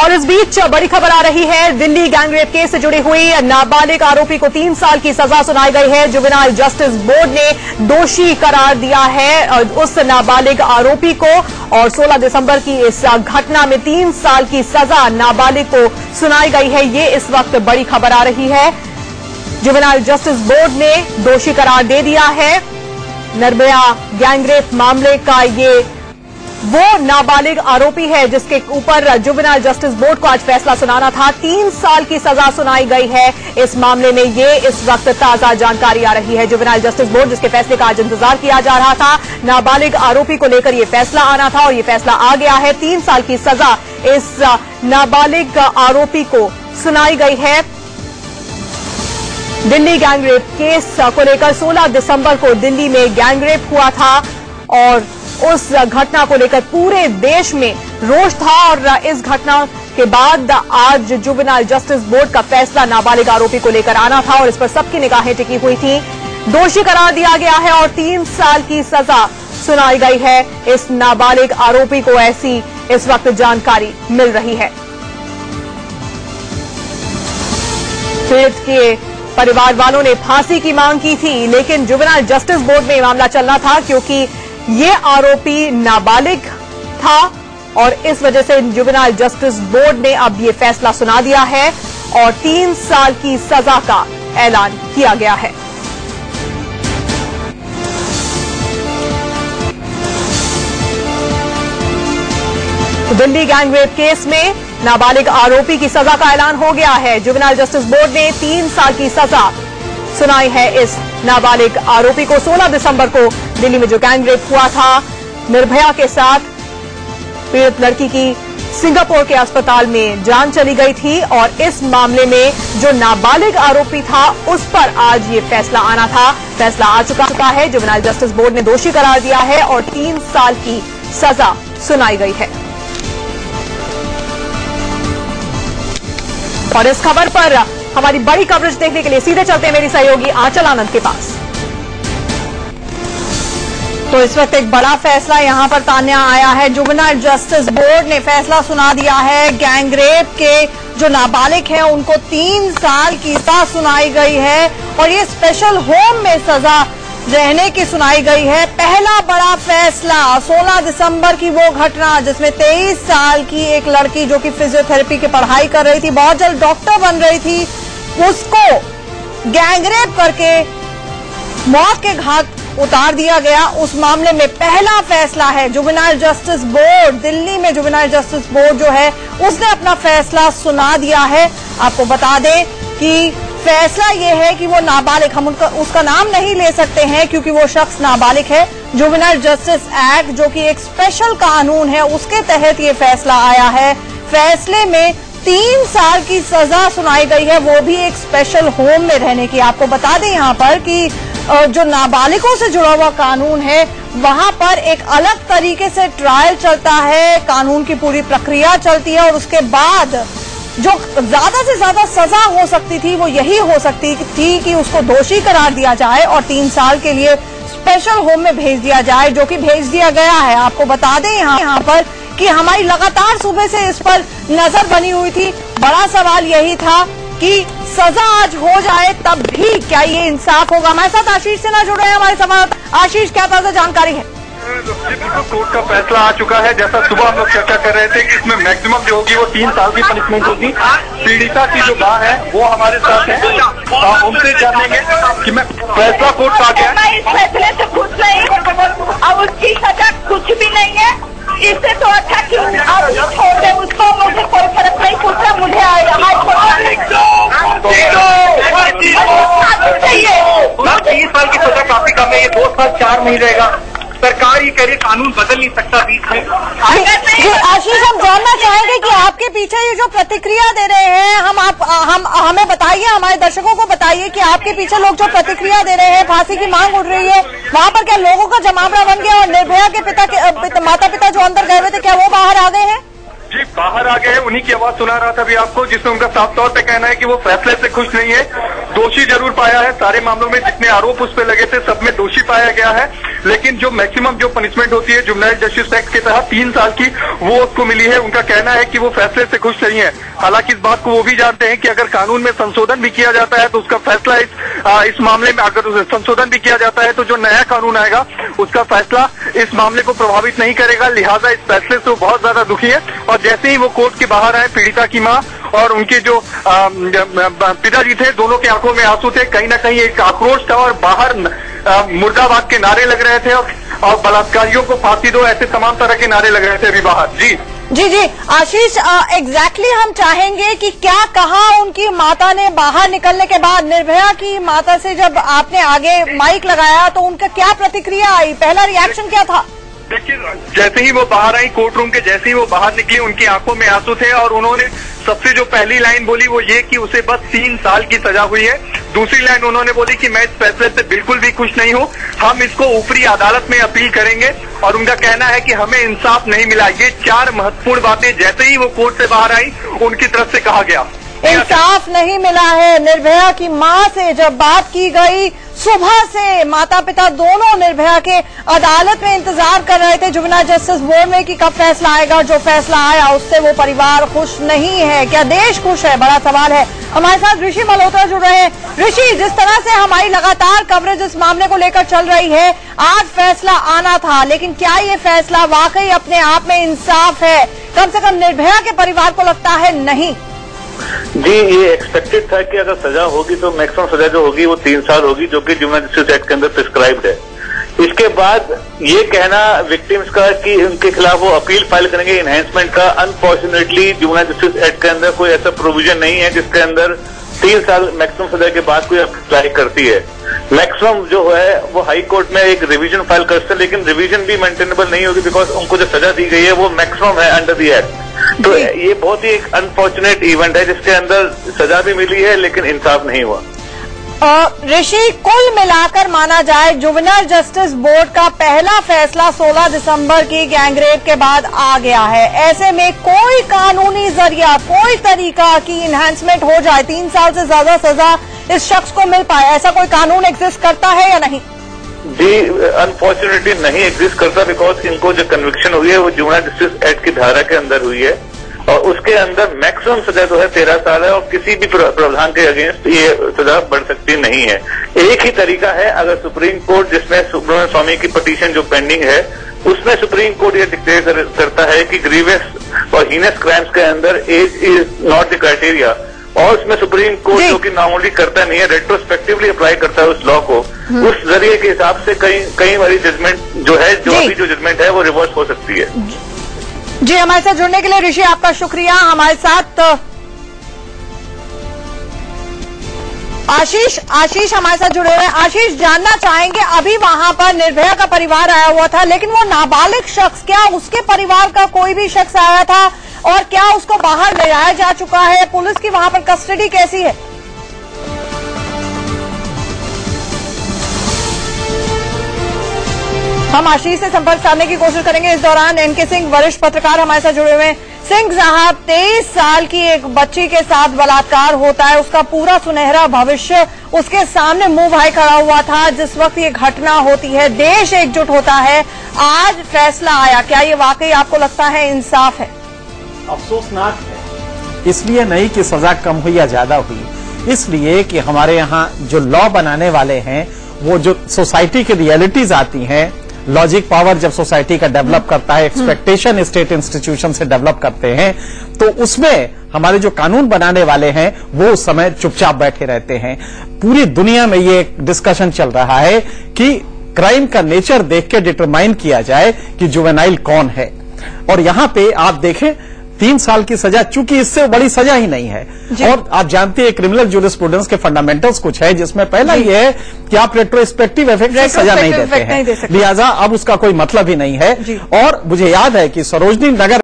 और इस बीच बड़ी खबर आ रही है। दिल्ली गैंगरेप केस से जुड़ी हुई नाबालिग आरोपी को 3 साल की सजा सुनाई गई है। जुवेनाइल जस्टिस बोर्ड ने दोषी करार दिया है उस नाबालिग आरोपी को और 16 दिसंबर की इस घटना में 3 साल की सजा नाबालिग को सुनाई गई है। ये इस वक्त बड़ी खबर आ रही है। जुवेनाइल जस्टिस बोर्ड ने दोषी करार दे दिया है। निर्भया गैंगरेप मामले का ये वो नाबालिग आरोपी है जिसके ऊपर जुवेनाइल जस्टिस बोर्ड को आज फैसला सुनाना था। 3 साल की सजा सुनाई गई है इस मामले में। ये इस वक्त ताजा जानकारी आ रही है। जुवेनाइल जस्टिस बोर्ड जिसके फैसले का आज इंतजार किया जा रहा था, नाबालिग आरोपी को लेकर ये फैसला आना था और ये फैसला आ गया है। 3 साल की सजा इस नाबालिग आरोपी को सुनाई गई है। दिल्ली गैंगरेप केस को लेकर 16 दिसंबर को दिल्ली में गैंगरेप हुआ था और उस घटना को लेकर पूरे देश में रोष था और इस घटना के बाद आज जुवेनाइल जस्टिस बोर्ड का फैसला नाबालिग आरोपी को लेकर आना था और इस पर सबकी निगाहें टिकी हुई थी। दोषी करार दिया गया है और 3 साल की सजा सुनाई गई है इस नाबालिग आरोपी को, ऐसी इस वक्त जानकारी मिल रही है। पीड़ित के परिवार वालों ने फांसी की मांग की थी, लेकिन जुवेनाइल जस्टिस बोर्ड में मामला चलना था क्योंकि ये आरोपी नाबालिग था और इस वजह से जुवेनाइल जस्टिस बोर्ड ने अब ये फैसला सुना दिया है और 3 साल की सजा का ऐलान किया गया है। दिल्ली गैंगरेप केस में नाबालिग आरोपी की सजा का ऐलान हो गया है। जुवेनाइल जस्टिस बोर्ड ने 3 साल की सजा सुनाई है इस नाबालिग आरोपी को। 16 दिसंबर को दिल्ली में जो गैंगरेप हुआ था निर्भया के साथ, पीड़ित लड़की की सिंगापुर के अस्पताल में जान चली गई थी और इस मामले में जो नाबालिग आरोपी था उस पर आज ये फैसला आना था। फैसला आ चुका है। जुवेनाइल जस्टिस बोर्ड ने दोषी करार दिया है और 3 साल की सजा सुनाई गई है। और इस खबर पर हमारी बड़ी कवरेज देखने के लिए सीधे चलते हैं मेरी सहयोगी आंचल आनंद के पास। तो इस वक्त एक बड़ा फैसला यहां पर तान्या आया है। जुवेनाइल जस्टिस बोर्ड ने फैसला सुना दिया है। गैंगरेप के जो नाबालिग हैं उनको 3 साल की सजा सुनाई गई है और ये स्पेशल होम में सजा रहने की सुनाई गई है। पहला बड़ा फैसला 16 दिसंबर की वो घटना जिसमें 23 साल की एक लड़की जो कि फिजियोथेरेपी की पढ़ाई कर रही थी, बहुत जल्द डॉक्टर बन रही थी, उसको गैंगरेप करके मौत के घाट उतार दिया गया। उस मामले में पहला फैसला है। जुवेनाइल जस्टिस बोर्ड, दिल्ली में जुवेनाइल जस्टिस बोर्ड जो है उसने अपना फैसला सुना दिया है। आपको बता दें कि फैसला ये है कि वो नाबालिग, हम उसका नाम नहीं ले सकते हैं क्योंकि वो शख्स नाबालिग है। जुवेनाइल जस्टिस एक्ट जो कि एक स्पेशल कानून है उसके तहत ये फैसला आया है। फैसले में 3 साल की सजा सुनाई गई है, वो भी एक स्पेशल होम में रहने की। आपको बता दें यहाँ पर कि जो नाबालिगों से जुड़ा हुआ कानून है वहां पर एक अलग तरीके से ट्रायल चलता है, कानून की पूरी प्रक्रिया चलती है और उसके बाद जो ज्यादा से ज्यादा सजा हो सकती थी वो यही हो सकती थी कि उसको दोषी करार दिया जाए और 3 साल के लिए स्पेशल होम में भेज दिया जाए, जो कि भेज दिया गया है। आपको बता दें यहाँ पर कि हमारी लगातार सुबह से इस पर नजर बनी हुई थी। बड़ा सवाल यही था कि सजा आज हो जाए तब भी क्या ये इंसाफ होगा। हमारे साथ आशीष से ना जुड़ रहे हैं हमारे संवाददाता। आशीष, क्या ताजा जानकारी है? बिल्कुल, कोर्ट का फैसला आ चुका है। जैसा सुबह हम लोग चर्चा कर रहे थे कि इसमें मैक्सिमम जो होगी वो 3 साल की पनिशमेंट होगी। पीड़िता की जो मां है वो हमारे साथ है, उनसे जानेंगे कि मैं फैसला कोर्ट आ गया। मैं इस फैसले से खुश नहीं हूँ और उसकी सजा कुछ भी नहीं है। इससे तो अच्छा क्यों आप छोड़ दे उसको, मुझे कोई फर्क नहीं पड़ता। मुझे चाहिए 3 साल की सजा काफी कम है, ये 2 साल 4 नहीं रहेगा। सरकार ये कह रही कानून बदल नहीं सकता बीच में। आशीष, हम जानना चाहेंगे कि आपके पीछे ये जो प्रतिक्रिया दे रहे हैं, हम हमें बताइए, हमारे दर्शकों को बताइए कि आपके पीछे लोग जो प्रतिक्रिया दे रहे हैं, फांसी की मांग उठ रही है, वहाँ पर क्या लोगों का जमावड़ा बन गया और निर्भया के माता पिता जो अंदर गए हुए थे क्या वो बाहर आ गए हैं? जी, बाहर बाहर आ गए हैं, उन्हीं की आवाज सुना रहा था अभी आपको, जिसमें उनका साफ तौर पे कहना है कि वो फैसले से खुश नहीं है। दोषी जरूर पाया है, सारे मामलों में जितने आरोप उस पर लगे थे सब में दोषी पाया गया है, लेकिन जो मैक्सिमम जो पनिशमेंट होती है जुवेनाइल जस्टिस एक्ट के तहत 3 साल की, वो उसको मिली है। उनका कहना है कि वो फैसले से खुश नहीं है। हालांकि इस बात को वो भी जानते हैं कि अगर कानून में संशोधन भी किया जाता है तो उसका फैसला इस मामले में अगर संशोधन भी किया जाता है तो जो नया कानून आएगा उसका फैसला इस मामले को प्रभावित नहीं करेगा। लिहाजा इस फैसले से वो बहुत ज्यादा दुखी है। और जैसे ही वो कोर्ट के बाहर आए, पीड़िता की मां और उनके जो पिताजी थे, दोनों की आंखों में आंसू थे। कहीं ना कहीं एक आक्रोश था और बाहर मुर्दाबाद के नारे लग रहे थे और बलात्कारियों को फांसी दो, ऐसे तमाम तरह के नारे लग रहे थे अभी बाहर। जी आशीष, एग्जैक्टली हम चाहेंगे कि क्या कहा उनकी माता ने बाहर निकलने के बाद। निर्भया की माता से जब आपने आगे माइक लगाया तो उनका क्या प्रतिक्रिया आई, पहला रिएक्शन क्या था? देखिए, जैसे ही वो बाहर आई कोर्ट रूम के, जैसे ही वो बाहर निकली, उनकी आंखों में आंसू थे और उन्होंने सबसे जो पहली लाइन बोली वो ये कि उसे बस 3 साल की सजा हुई है। दूसरी लाइन उन्होंने बोली कि मैं इस फैसले से बिल्कुल भी खुश नहीं हूं, हम इसको ऊपरी अदालत में अपील करेंगे। और उनका कहना है कि हमें इंसाफ नहीं मिला। ये 4 महत्वपूर्ण बातें जैसे ही वो कोर्ट से बाहर आई उनकी तरफ से कहा गया। इंसाफ नहीं मिला है। निर्भया की मां से जब बात की गई, सुबह से माता पिता दोनों निर्भया के अदालत में इंतजार कर रहे थे जुवेनाइल जस्टिस बोर्ड में कि कब फैसला आएगा। जो फैसला आया उससे वो परिवार खुश नहीं है। क्या देश खुश है, बड़ा सवाल है। हमारे साथ ऋषि मल्होत्रा जुड़ रहे हैं। ऋषि, जिस तरह से हमारी लगातार कवरेज इस मामले को लेकर चल रही है, आज फैसला आना था, लेकिन क्या ये फैसला वाकई अपने आप में इंसाफ है? कम से कम निर्भया के परिवार को लगता है नहीं। जी, ये एक्सपेक्टेड था कि अगर सजा होगी तो मैक्सिमम सजा जो होगी वो 3 साल होगी, जो कि जुवेनाइल जस्टिस एक्ट के अंदर प्रिस्क्राइब्ड है। इसके बाद ये कहना विक्टिम्स का कि उनके खिलाफ वो अपील फाइल करेंगे एनहेंसमेंट का, अनफॉर्चुनेटली जुवेनाइल जस्टिस एक्ट के अंदर कोई ऐसा प्रोविजन नहीं है जिसके अंदर 3 साल मैक्सिमम सजा के बाद कोई अप्लाई करती है। मैक्सिमम जो है वो हाई कोर्ट में एक रिवीजन फाइल कर सकते, लेकिन रिवीजन भी मेंटेनेबल नहीं होगी बिकॉज उनको जो सजा दी गई है वो मैक्सिमम है अंडर द एक्ट। तो ये बहुत ही एक अनफॉर्चुनेट इवेंट है जिसके अंदर सजा भी मिली है लेकिन इंसाफ नहीं हुआ। ऋषि, कुल मिलाकर माना जाए जुवेनाइल जस्टिस बोर्ड का पहला फैसला 16 दिसंबर की गैंगरेप के बाद आ गया है। ऐसे में कोई कानूनी जरिया, कोई तरीका कि इनहैंसमेंट हो जाए, 3 साल से ज्यादा सजा इस शख्स को मिल पाए, ऐसा कोई कानून एग्जिस्ट करता है या नहीं? जी, अनफॉर्चुनेटली नहीं एग्जिस्ट करता बिकॉज इनको जो कन्विक्शन हुई है वो जुवेनाइल जस्टिस एक्ट की धारा के अंदर हुई है और उसके अंदर मैक्सिमम सजा जो है 13 साल है और किसी भी प्रावधान के अगेंस्ट ये सजा बढ़ सकती नहीं है। एक ही तरीका है, अगर सुप्रीम कोर्ट, जिसमें सुब्रमण्यम स्वामी की पिटीशन जो पेंडिंग है उसमें सुप्रीम कोर्ट ये डिक्लेयर करता है कि ग्रीवियस और हीनस क्राइम्स के अंदर age is not the criteria, और उसमें सुप्रीम कोर्ट जो कि नॉर्मली करता नहीं है, रेट्रोस्पेक्टिवली अप्लाई करता है उस लॉ को, उस जरिए के हिसाब से कई बारी जजमेंट जो है, जो अभी जो जजमेंट है वो रिवर्स हो सकती है। जी, हमारे साथ जुड़ने के लिए ऋषि आपका शुक्रिया। हमारे साथ आशीष हमारे साथ जुड़े हुए हैं। आशीष, जानना चाहेंगे, अभी वहां पर निर्भया का परिवार आया हुआ था, लेकिन वो नाबालिग शख्स, क्या उसके परिवार का कोई भी शख्स आया था और क्या उसको बाहर ले जाया जा चुका है? पुलिस की वहां पर कस्टडी कैसी है? हम आशीष से संपर्क साधने की कोशिश करेंगे। इस दौरान एनके सिंह वरिष्ठ पत्रकार हमारे साथ जुड़े हुए हैं। सिंह साहब, 23 साल की एक बच्ची के साथ बलात्कार होता है, उसका पूरा सुनहरा भविष्य उसके सामने मुंह भाई खड़ा हुआ था जिस वक्त ये घटना होती है, देश एकजुट होता है, आज फैसला आया, क्या ये वाकई आपको लगता है इंसाफ है? अफसोसनाक है, इसलिए नहीं कि सजा कम हुई या ज्यादा हुई, इसलिए कि हमारे यहाँ जो लॉ बनाने वाले हैं वो जो सोसाइटी की रियलिटीज आती हैं, लॉजिक पावर जब सोसाइटी का डेवलप करता है, एक्सपेक्टेशन स्टेट इंस्टीट्यूशन से डेवलप करते हैं, तो उसमें हमारे जो कानून बनाने वाले हैं वो उस समय चुपचाप बैठे रहते हैं। पूरी दुनिया में ये डिस्कशन चल रहा है कि क्राइम का नेचर देख के डिटरमाइन किया जाए कि जुवेनाइल कौन है, और यहां पे आप देखें 3 साल की सजा, चूंकि इससे बड़ी सजा ही नहीं है। और आप जानते हैं क्रिमिनल जूरिस्प्रूडेंस के फंडामेंटल्स कुछ है जिसमें पहला ये है कि आप रेट्रोस्पेक्टिव इफेक्ट से सजा नहीं देते हैं, लिहाजा अब उसका कोई मतलब ही नहीं है। और मुझे याद है कि सरोजनी नगर